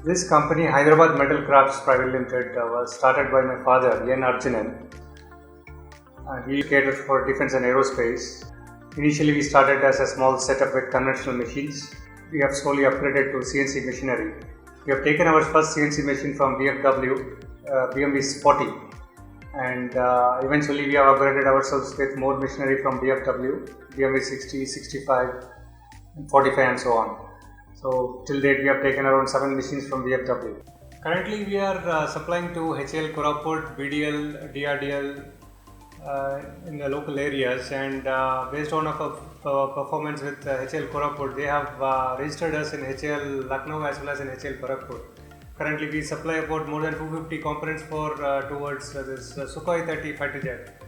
This company, Hyderabad Metal Crafts Private Limited, was started by my father, N. Arjunan. He catered for defense and aerospace. Initially, we started as a small setup with conventional machines. We have slowly upgraded to CNC machinery. We have taken our first CNC machine from BFW, BMV 40, and eventually we have upgraded ourselves with more machinery from BFW, BMV 60, 65, and 45, and so on. So till date we have taken around 7 machines from BFW. Currently we are supplying to HAL Koraput, BDL, DRDL in the local areas, and based on our performance with HAL Koraput, they have registered us in HAL Lucknow as well as in HAL Koraput. Currently we supply about more than 250 components for towards this Sukhoi 30 fighter jet.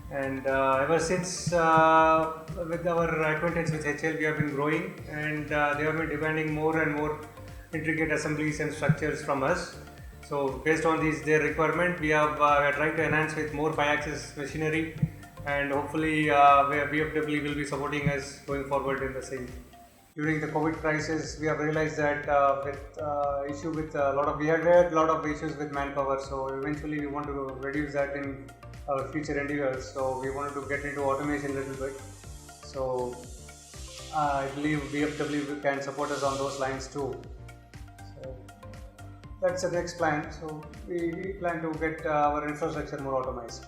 And ever since with our acquaintance with HL, we have been growing, and they have been demanding more and more intricate assemblies and structures from us. So based on their requirement, we are trying to enhance with more 5-axis machinery, and hopefully BFW will be supporting us going forward in the same. During the COVID crisis, we have realized that we had a lot of issues with manpower. So eventually, we want to reduce that in our future endeavors. So we wanted to get into automation a little bit. So I believe BFW can support us on those lines too. So that's the next plan. So we plan to get our infrastructure more automized.